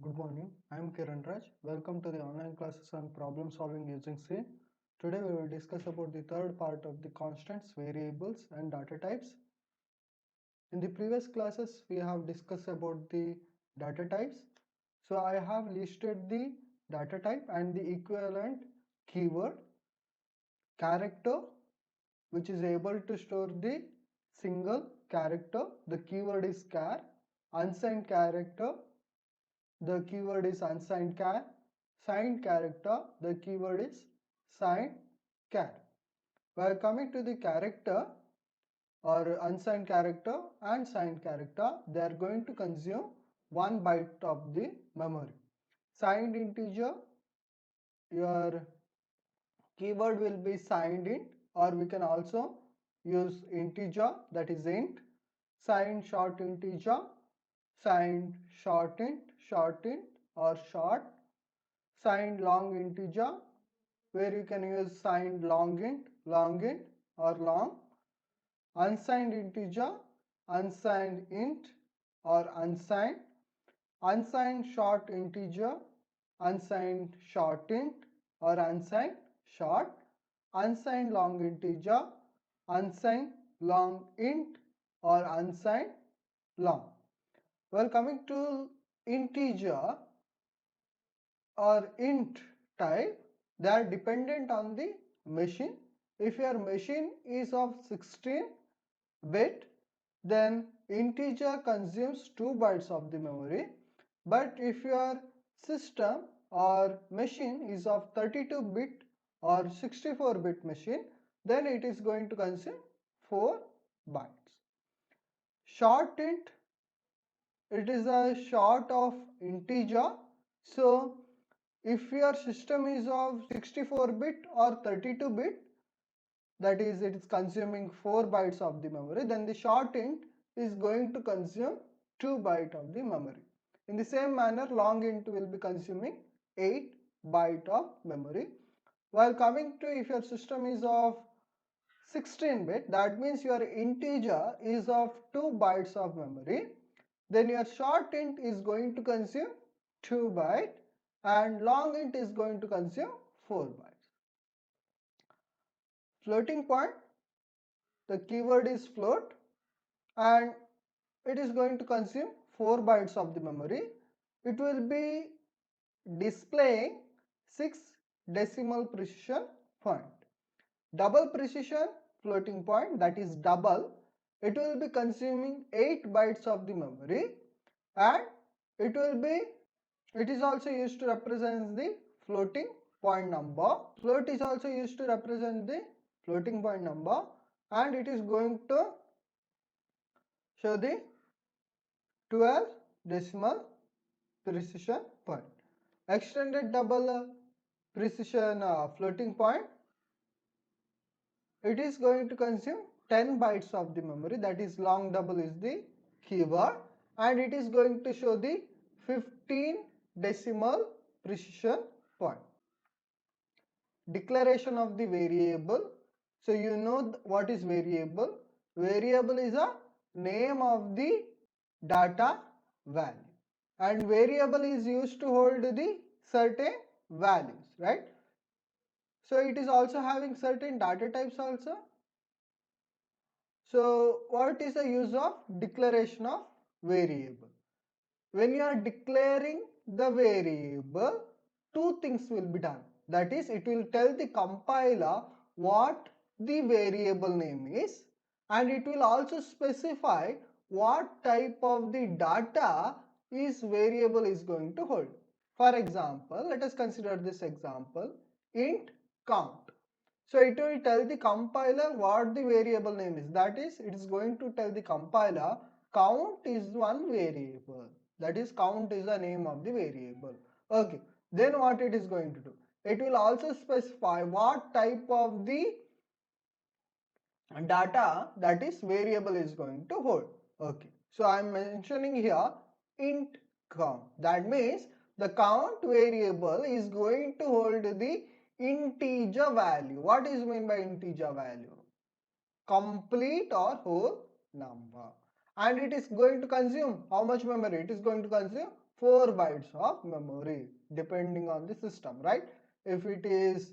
Good morning. I am Kiran Raj. Welcome to the online classes on problem solving using C. Today we will discuss about the third part of the constants, variables and data types. In the previous classes we have discussed about the data types. So I have listed the data type and the equivalent keyword. Character, which is able to store the single character, the keyword is char. Unsigned character, the keyword is unsigned char. Signed character, the keyword is signed char. While coming to the character or unsigned character and signed character, they are going to consume 1 byte of the memory. Signed integer, your keyword will be signed int, or we can also use integer, that is int. Signed short integer, signed short int or short. Signed long integer, where you can use signed long int or long. Unsigned integer, unsigned int or unsigned. Unsigned short integer, unsigned short int or unsigned short. Unsigned long integer, unsigned long int or unsigned long. Well, coming to integer or int type, they are dependent on the machine. If your machine is of 16-bit, then integer consumes 2 bytes of the memory. But if your system or machine is of 32-bit or 64-bit machine, then it is going to consume 4 bytes. Short int, it is a short of integer. So if your system is of 64-bit or 32-bit, that is it is consuming 4 bytes of the memory, then the short int is going to consume 2 byte of the memory. In the same manner, long int will be consuming 8 byte of memory. While coming to if your system is of 16-bit, that means your integer is of 2 bytes of memory, then your short int is going to consume 2 byte and long int is going to consume 4 bytes. Floating point, the keyword is float and it is going to consume 4 bytes of the memory. It will be displaying 6 decimal precision point. Double precision floating point, that is double, it will be consuming 8 bytes of the memory and it is also used to represent the floating point number. Float is also used to represent the floating point number and it is going to show the 12 decimal precision point. Extended double precision floating point, it is going to consume 10 bytes of the memory, that is long double is the keyword and it is going to show the 15 decimal precision point. Declaration of the variable. So you know what is variable. Variable is a name of the data value and variable is used to hold the certain values, right? So it is also having certain data types also. So what is the use of declaration of variable? When you are declaring the variable, two things will be done. That is, it will tell the compiler what the variable name is and it will also specify what type of the data is variable is going to hold. For example, let us consider this example, int count. So it will tell the compiler what the variable name is. That is, it is going to tell the compiler count is one variable. That is, count is the name of the variable. Okay. Then what it is going to do? It will also specify what type of the data that is variable is going to hold. Okay. So I am mentioning here int count. That means the count variable is going to hold the integer value. What is meant by integer value? Complete or whole number. And it is going to consume how much memory? It is going to consume 4 bytes of memory depending on the system, right? If it is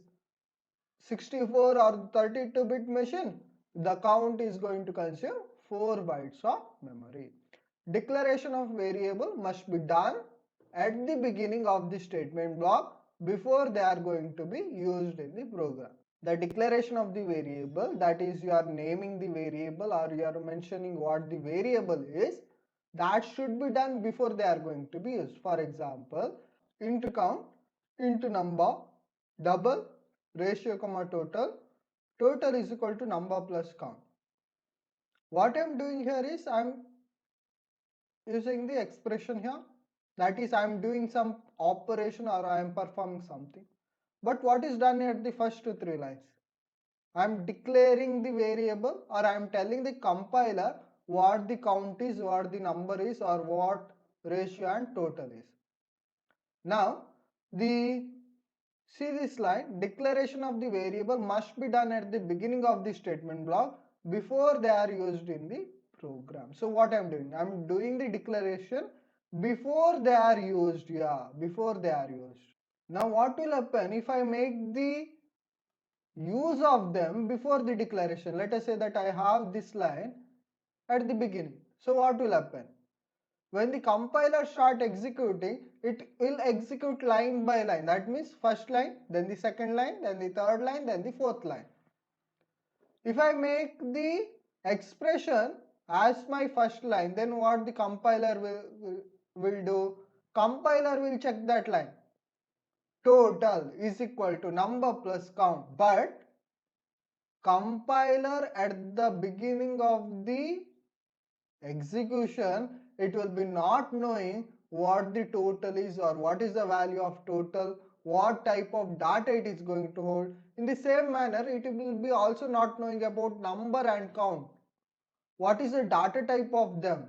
64 or 32-bit machine, the count is going to consume 4 bytes of memory. Declaration of variable must be done at the beginning of the statement block before they are going to be used in the program. The declaration of the variable, that is you are naming the variable or you are mentioning what the variable is, that should be done before they are going to be used. For example, int count, int number, double, ratio comma total, total is equal to number plus count. What I am doing here is I am using the expression here, that is I am doing some operation or I am performing something. But what is done at the first 3 lines? I am declaring the variable or I am telling the compiler what the count is, what the number is, or what ratio and total is. Now see this line, declaration of the variable must be done at the beginning of the statement block before they are used in the program. So what I am doing? I am doing the declaration before they are used. Yeah, before they are used. Now what will happen if I make the use of them before the declaration? Let us say that I have this line at the beginning. So what will happen? When the compiler start executing, it will execute line by line. That means first line, then the second line, then the third line, then the fourth line. If I make the expression as my first line, then what the compiler will do? Compiler will check that line. Total is equal to number plus count. But compiler at the beginning of the execution, it will be not knowing what the total is or what is the value of total, what type of data it is going to hold. In the same manner, it will be also not knowing about number and count. What is the data type of them?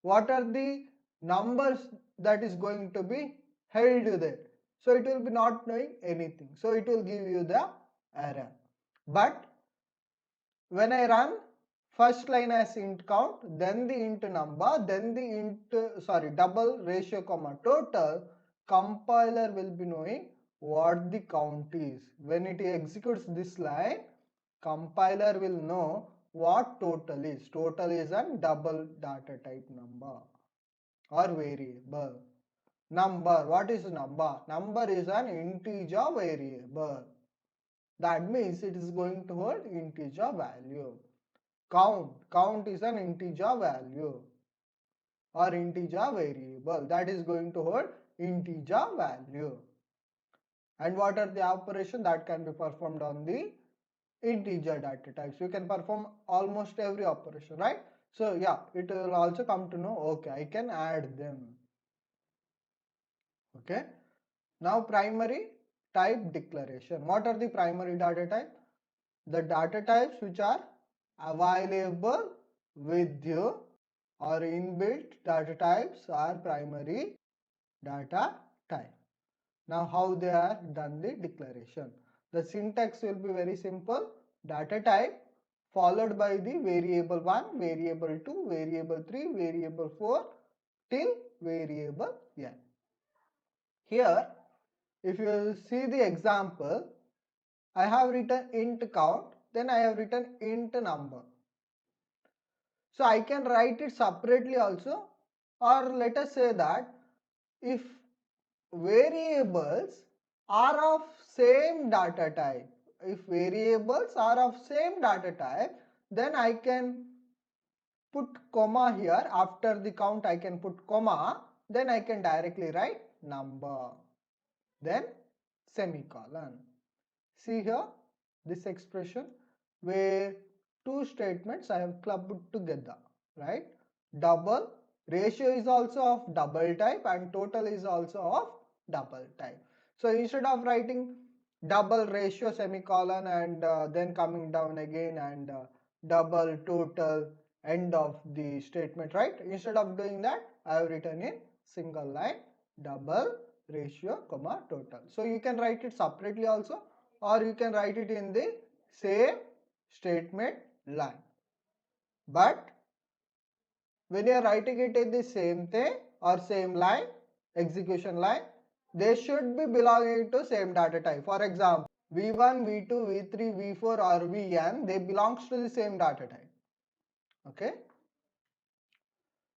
What are the numbers that is going to be held there? So it will be not knowing anything. So it will give you the error. But when I run first line as int count, then the int number, then the double ratio comma total, compiler will be knowing what the count is. When it executes this line, compiler will know what total is. Total is a double data type number or variable. Number, what is number? Number is an integer variable. That means it is going to hold integer value. Count is an integer value or integer variable that is going to hold integer value. And what are the operations that can be performed on the integer data types? You can perform almost every operation, right? So yeah, it will also come to know, okay, I can add them. Okay. Now primary type declaration. What are the primary data type? The data types which are available with you or inbuilt data types are primary data type. Now how they are done the declaration? The syntax will be very simple. Data type followed by the variable 1, variable 2, variable 3, variable 4 till variable n. Here if you see the example, I have written int count, then I have written int number. So I can write it separately also, or let us say that if variables are of same data type, then I can put comma here. After the count I can put comma, then I can directly write number, then semicolon. See here this expression where two statements I have clubbed together, right? Double, ratio is also of double type and total is also of double type. So instead of writing double ratio semicolon and then coming down again and double total end of the statement, right? Instead of doing that, I have written in single line double ratio comma total. So you can write it separately also, or you can write it in the same statement line. But when you are writing it in the same thing or same line, execution line, they should be belonging to same data type. For example, v1, v2, v3, v4 or vn, they belongs to the same data type. Okay.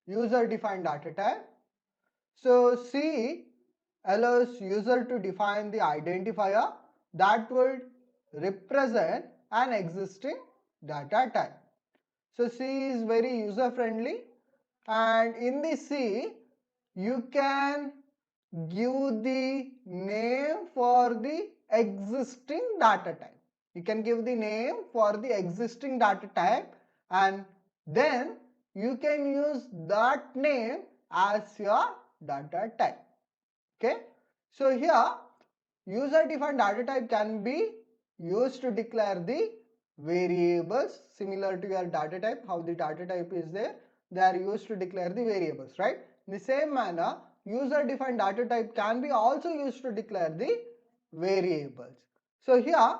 User defined data type. So C allows user to define the identifier that would represent an existing data type. So C is very user friendly, and in the C you can give the name for the existing data type. You can give the name for the existing data type, and then you can use that name as your data type. Okay. So here user defined data type can be used to declare the variables similar to your data type. How the data type is there, they are used to declare the variables, right? In the same manner, user defined data type can be also used to declare the variables. So here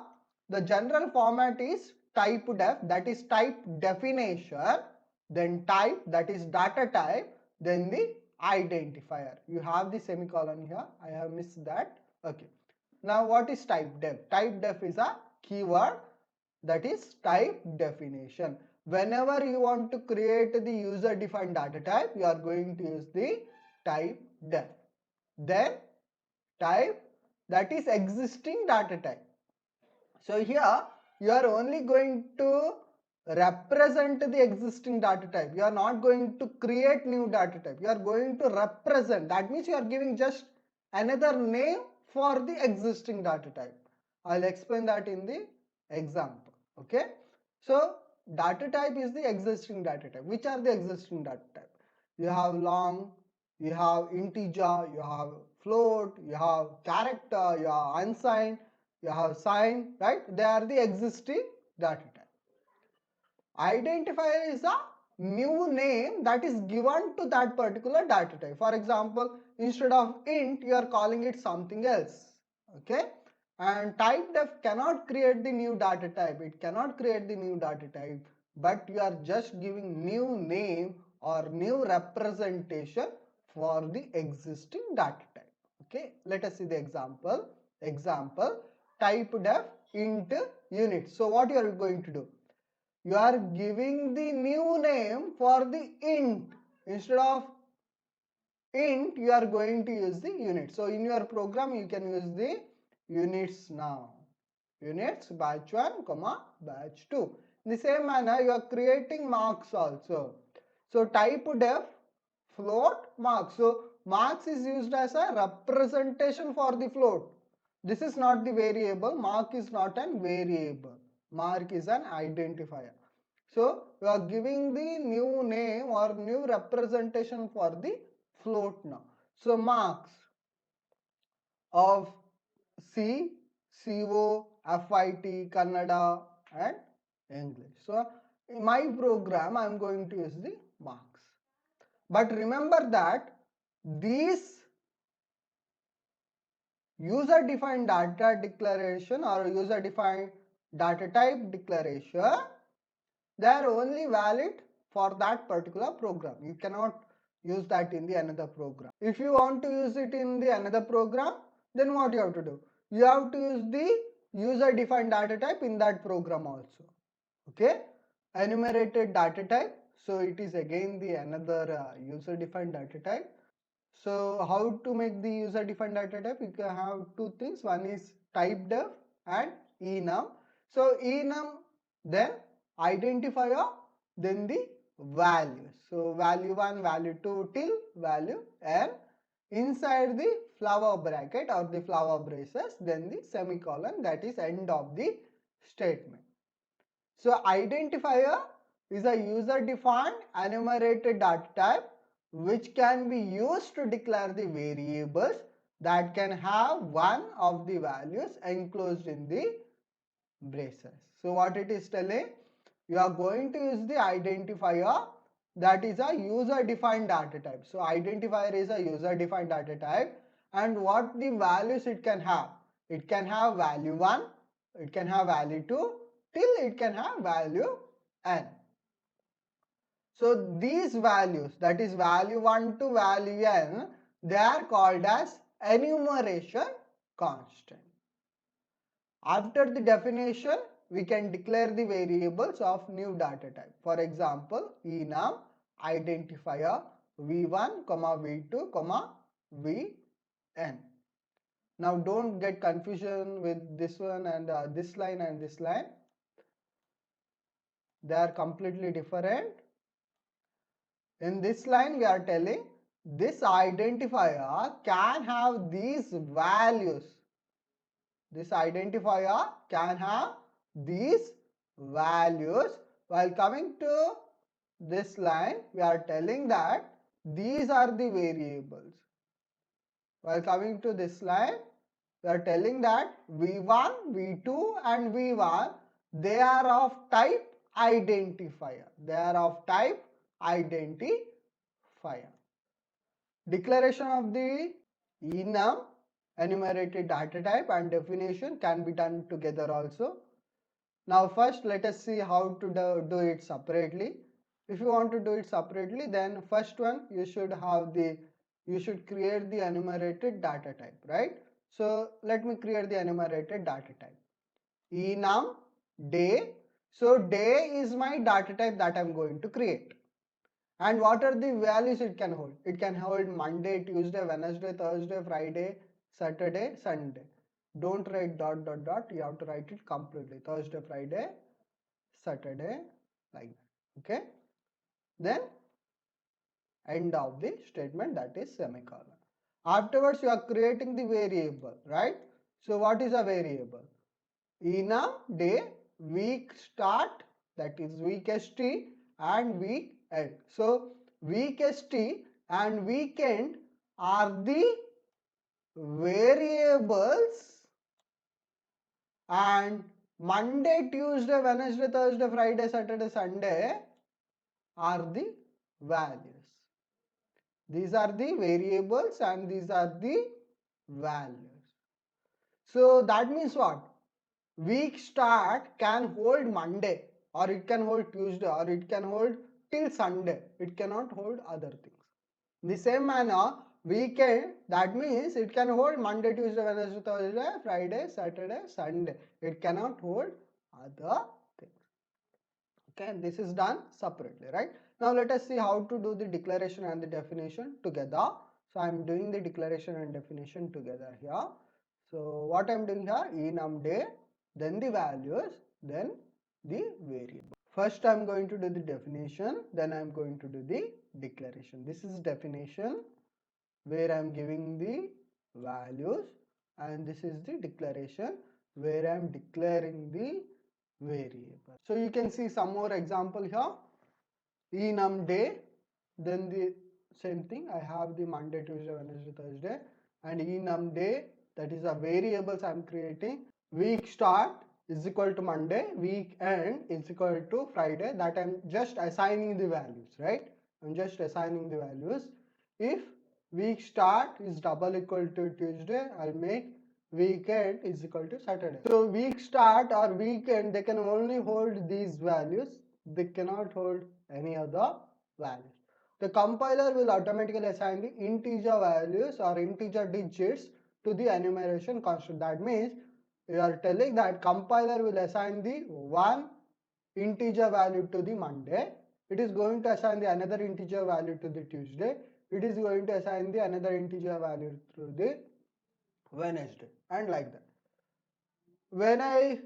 the general format is type def, that is type definition, then type, that is data type, then the identifier. You have the semicolon here, I have missed that. Okay. Now what is type def? Type def is a keyword, that is type definition. Whenever you want to create the user defined data type, you are going to use the type def. Then type, that is existing data type. So here you are only going to represent the existing data type. You are not going to create new data type. You are going to represent. That means you are giving just another name for the existing data type. I'll explain that in the example. Okay. So data type is the existing data type. Which are the existing data type? You have long, you have integer, you have float, you have character, you have unsigned, you have sign, right? They are the existing data type. Identifier is a new name that is given to that particular data type. For example, instead of int, you are calling it something else. Okay. And type def cannot create the new data type. It cannot create the new data type, but you are just giving new name or new representation for the existing data type. Okay. Let us see the example. Example, type def int unit. So what you are going to do? You are giving the new name for the int. Instead of int, you are going to use the unit. So in your program, you can use the units now. Units batch 1, comma batch 2. In the same manner, you are creating marks also. So type def float marks. So marks is used as a representation for the float. This is not the variable. Mark is not an variable. Mark is an identifier. So you are giving the new name or new representation for the float now. So marks of C, CO, FIT, Kannada and English. So in my program I am going to use the marks. But remember that these user defined data declaration or user defined data type declaration, they are only valid for that particular program. You cannot use that in the another program. If you want to use it in the another program, then what you have to do? You have to use the user defined data type in that program also. Okay. Enumerated data type. So it is again the another user defined data type. So how to make the user defined data type? You can have two things. One is type def and enum. So enum, then identifier, then the value. So value 1, value 2 till value n. Inside the flower bracket or the flower braces, then the semicolon, that is end of the statement. So identifier is a user defined enumerated data type which can be used to declare the variables that can have one of the values enclosed in the braces. So what it is telling? You are going to use the identifier, that is a user defined data type. So identifier is a user defined data type, and what the values it can have? It can have value 1, it can have value 2 till it can have value n. So these values, that is value 1 to value n, They are called as enumeration constant. After the definition, we can declare the variables of new data type. For example, enum identifier v1, v2, vn. Now don't get confusion with this one and this line and this line. They are completely different. In this line we are telling this identifier can have these values. This identifier can have these values. While coming to this line, we are telling that these are the variables. While coming to this line, we are telling that v1, v2 and v1, they are of type identifier. They are of type identifier. Declaration of the enum enumerated data type and definition can be done together also. Now first let us see how to do it separately. If you want to do it separately, then first one you should create the enumerated data type, right? So let me create the enumerated data type. Enum day. So day is my data type that I am going to create. And what are the values it can hold? It can hold Monday, Tuesday, Wednesday, Thursday, Friday, Saturday, Sunday. Don't write dot dot dot. You have to write it completely. Thursday, Friday, Saturday, like that. Okay. Then end of the statement, that is semicolon. Afterwards you are creating the variable, right? So what is a variable? Enum day, week start, that is week st, and week end. So week st and weekend are the variables, and Monday, Tuesday, Wednesday, Thursday, Friday, Saturday, Sunday are the values. These are the variables and these are the values. So that means what? Week start can hold Monday, or it can hold Tuesday, or it can hold till Sunday. It cannot hold other things. In the same manner, weekend, that means it can hold Monday, Tuesday, Wednesday, Thursday, Friday, Saturday, Sunday. It cannot hold other things. Okay, this is done separately, right? Now let us see how to do the declaration and the definition together. So I am doing the declaration and definition together here. So what I am doing here, enum day, then the values, then the variable. First I am going to do the definition, then I am going to do the declaration. This is definition where I am giving the values, and this is the declaration where I am declaring the variable. So you can see some more example here. Enum day, then the same thing, I have the Monday, Tuesday, Wednesday, Thursday, and enum day, that is a variables I am creating. Week start is equal to Monday, week end is equal to Friday, that I am just assigning the values, right? I am just assigning the values. If week start is double equal to Tuesday, I'll make weekend is equal to Saturday. So week start or weekend, they can only hold these values. They cannot hold any other values. The compiler will automatically assign the integer values or integer digits to the enumeration constant. That means you are telling that compiler will assign the one integer value to the Monday. It is going to assign the another integer value to the Tuesday. It is going to assign the another integer value to the Wednesday, and like that. When I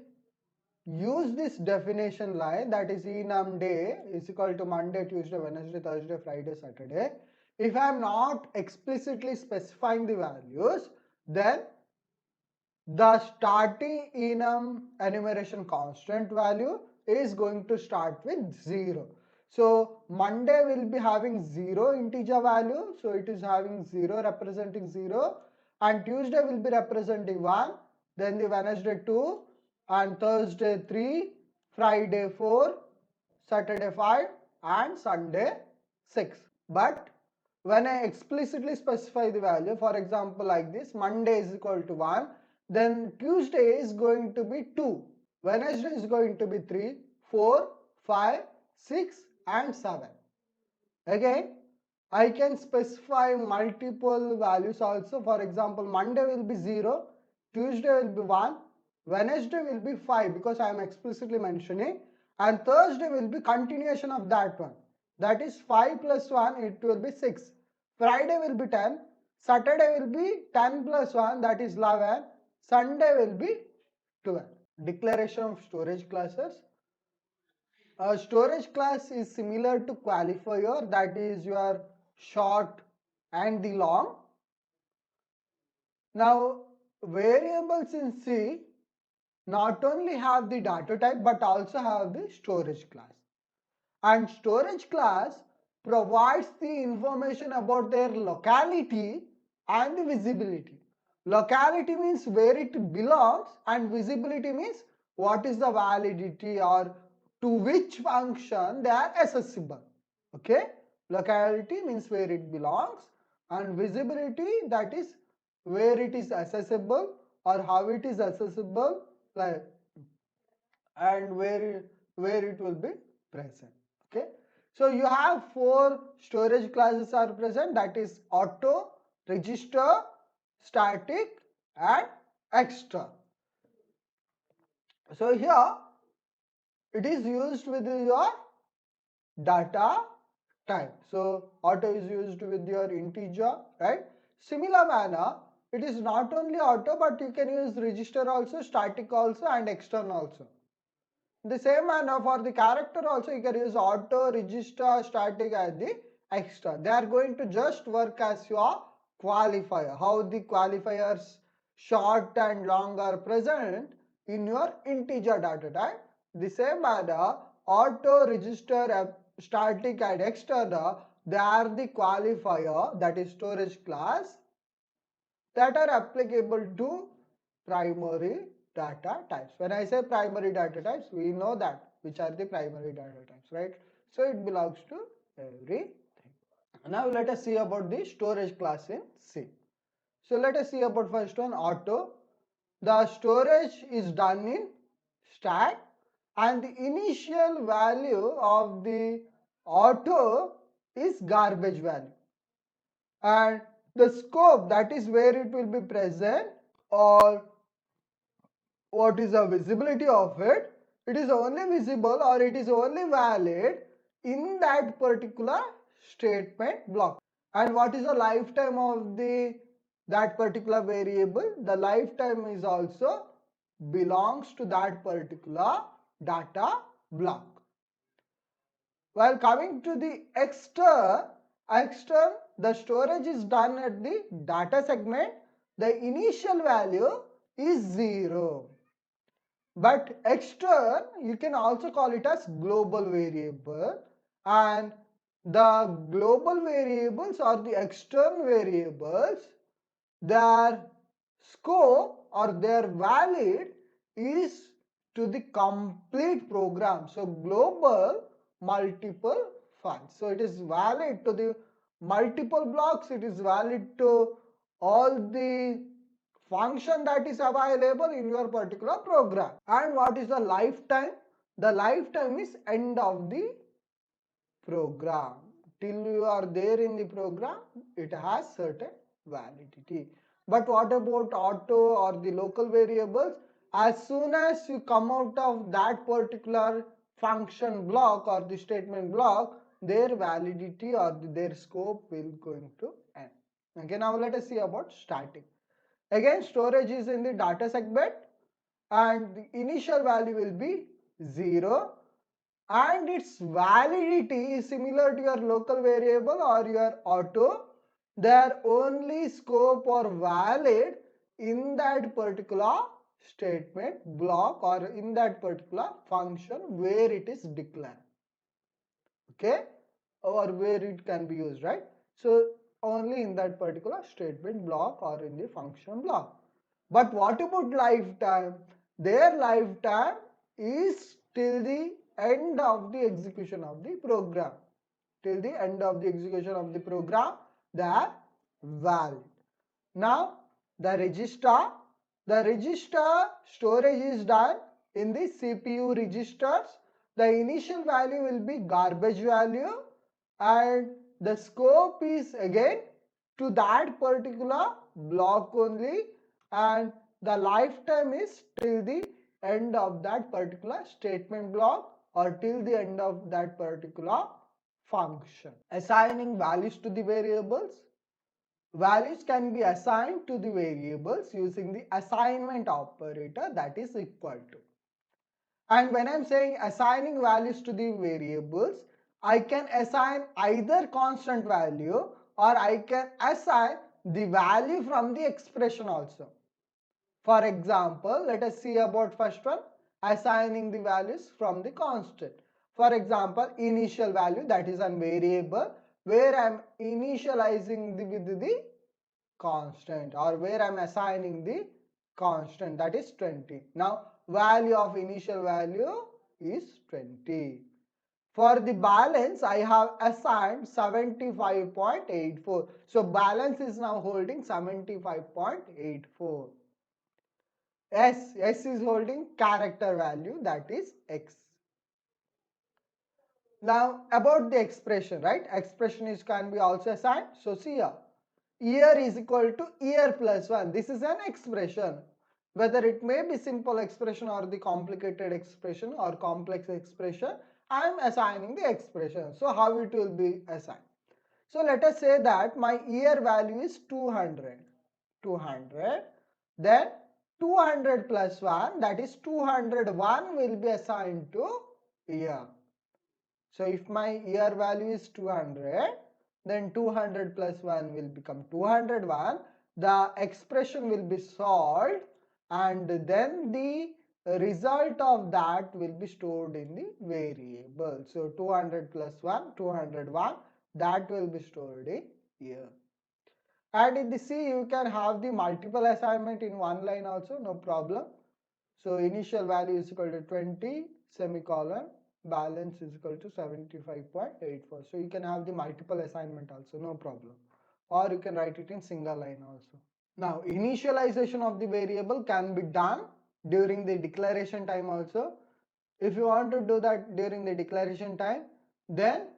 use this definition line, that is enum day is equal to Monday, Tuesday, Wednesday, Thursday, Friday, Saturday. If I am not explicitly specifying the values, then the starting enum enumeration constant value is going to start with 0. So Monday will be having 0 integer value, so it is having 0 representing 0, and Tuesday will be representing 1, then the Wednesday 2, and Thursday 3, Friday 4, Saturday 5, and Sunday 6. But when I explicitly specify the value, for example like this, Monday is equal to 1, then Tuesday is going to be 2, Wednesday is going to be 3, 4, 5, 6 and 7. Again, I can specify multiple values also. For example, Monday will be 0, Tuesday will be 1, Wednesday will be 5 because I am explicitly mentioning, and Thursday will be continuation of that one. That is 5 plus 1, it will be 6. Friday will be 10, Saturday will be 10 plus 1, that is 11, Sunday will be 12. Declaration of storage classes. A storage class is similar to qualifier, that is your short and the long. Now variables in C not only have the data type but also have the storage class, and storage class provides the information about their locality and the visibility. Locality means where it belongs, and visibility means what is the validity or to which function they are accessible. Okay, locality means where it belongs, and visibility, that is where it is accessible or how it is accessible, like, and where it will be present. Okay, so you have 4 storage classes are present, that is auto, register, static and extra. So here it is used with your data type. So auto is used with your integer, right? Similar manner, it is not only auto but you can use register also, static also and extern also. In the same manner, for the character also you can use auto, register, static and the extra. They are going to just work as your qualifier. How the qualifiers short and long are present in your integer data type. The same manner, auto, register, static and external, they are the qualifier, that is storage class, that are applicable to primary data types. When I say primary data types, we know that which are the primary data types, right? So it belongs to everything. Now let us see about the storage class in C. So let us see about first one, auto. The storage is done in stack, and the initial value of the auto is garbage value, and the scope, that is where it will be present or what is the visibility of it, it is only visible or it is only valid in that particular statement block. And what is the lifetime of the that particular variable? The lifetime is also belongs to that particular data block. While coming to the extern, the storage is done at the data segment. The initial value is 0. But extern, you can also call it as global variable, and the global variables or the external variables, their scope or their valid is to the complete program. So global multiple files. So it is valid to the multiple blocks, it is valid to all the function that is available in your particular program. And what is the lifetime? The lifetime is end of the program. Till you are there in the program, it has certain validity. But what about auto or the local variables? As soon as you come out of that particular function block or the statement block, their validity or their scope will going to end. Okay, now let us see about static. Again, storage is in the data segment and the initial value will be 0, and its validity is similar to your local variable or your auto. Their only scope or valid in that particular statement block or in that particular function where it is declared. Okay, or where it can be used, right? So only in that particular statement block or in the function block. But what about lifetime? Their lifetime is till the end of the execution of the program. Till the end of the execution of the program, they are valid. Now the register storage is done in the CPU registers. The initial value will be garbage value, and the scope is again to that particular block only, and the lifetime is till the end of that particular statement block or till the end of that particular function. Assigning values to the variables. Values can be assigned to the variables using the assignment operator, that is equal to. And when I'm saying assigning values to the variables, I can assign either constant value or I can assign the value from the expression also. For example, let us see about first one, assigning the values from the constant. For example, initial value, that is a variable where I am initializing with the constant, or where I am assigning the constant, that is 20. Now value of initial value is 20. For the balance, I have assigned 75.84. So balance is now holding 75.84. S is holding character value, that is X. Now about the expression, right? Expression is can be also assigned. So see here, year is equal to year plus 1. This is an expression. Whether it may be simple expression or the complicated expression or complex expression, I am assigning the expression. So how it will be assigned? So let us say that my year value is 200. 200. Then 200 plus 1, that is 201 will be assigned to year. So if my year value is 200, then 200 plus 1 will become 201. The expression will be solved and then the result of that will be stored in the variable. So 200 plus 1, 201, that will be stored in here. And in the C, you can have the multiple assignment in one line also, no problem. So initial value is equal to 20, semicolon, balance is equal to 75.84. So you can have the multiple assignment also, no problem. Or you can write it in single line also. Now initialization of the variable can be done during the declaration time also. If you want to do that during the declaration time, then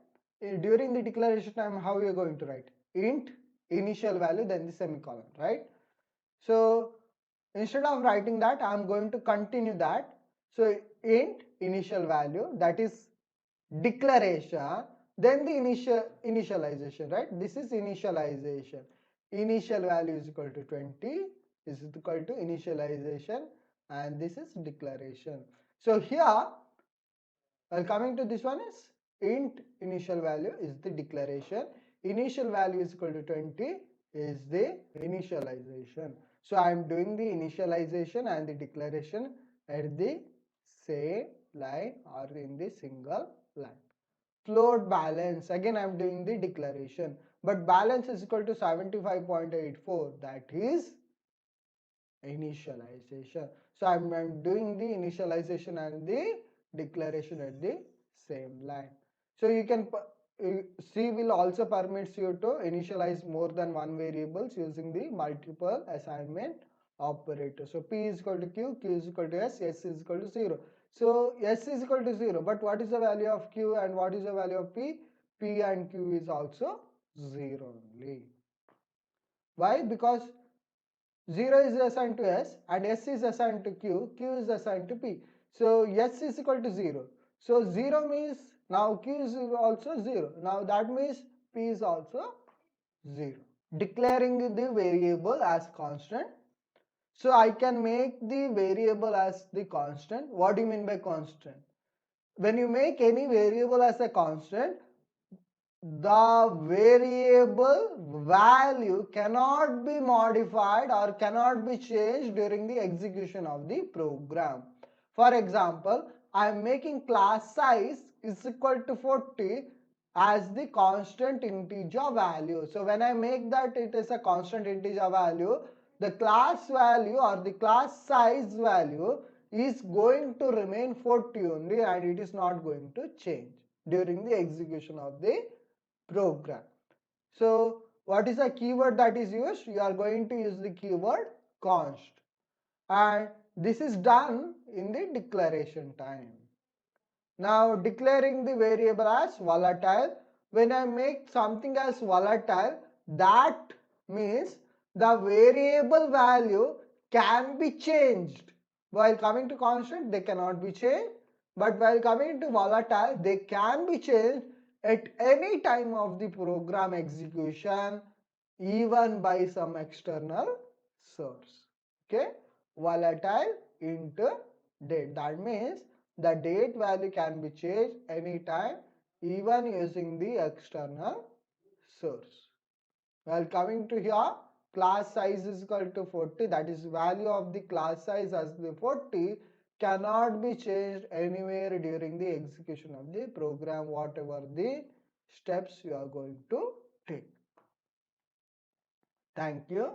during the declaration time, how you are going to write? Int initial value, then the semicolon, right? So instead of writing that, I am going to continue that. So int initial value, that is declaration, then the initialization, right? This is initialization. Initial value is equal to 20, is equal to initialization, and this is declaration. So here, coming to this one is int initial value is the declaration. Initial value is equal to 20 is the initialization. So I am doing the initialization and the declaration at the same line or in the single line. Float balance, again I am doing the declaration, but balance is equal to 75.84, that is initialization. So I'm doing the initialization and the declaration at the same line. So you can C will also permits you to initialize more than one variables using the multiple assignment operator. So P is equal to Q, Q is equal to S, S is equal to 0. So S is equal to 0, but what is the value of Q and what is the value of P? P and Q is also 0 only. Why? Because 0 is assigned to S and S is assigned to Q, Q is assigned to P. So S is equal to 0. So 0 means now Q is also 0. Now that means P is also 0. Declaring the variable as constant. So I can make the variable as the constant. What do you mean by constant? When you make any variable as a constant, the variable value cannot be modified or cannot be changed during the execution of the program. For example, I am making class size is equal to 40 as the constant integer value. So when I make that it is a constant integer value, the class value or the class size value is going to remain 40 only and it is not going to change during the execution of the program. So what is the keyword that is used? You are going to use the keyword const, and this is done in the declaration time. Now declaring the variable as volatile. when I make something as volatile, that means the variable value can be changed. While coming to constant, they cannot be changed. But while coming to volatile, they can be changed at any time of the program execution, even by some external source. Okay, volatile into date. That means the date value can be changed anytime, even using the external source. Well, coming to here, class size is equal to 40. That is value of the class size as the 40 cannot be changed anywhere during the execution of the program, whatever the steps you are going to take. Thank you.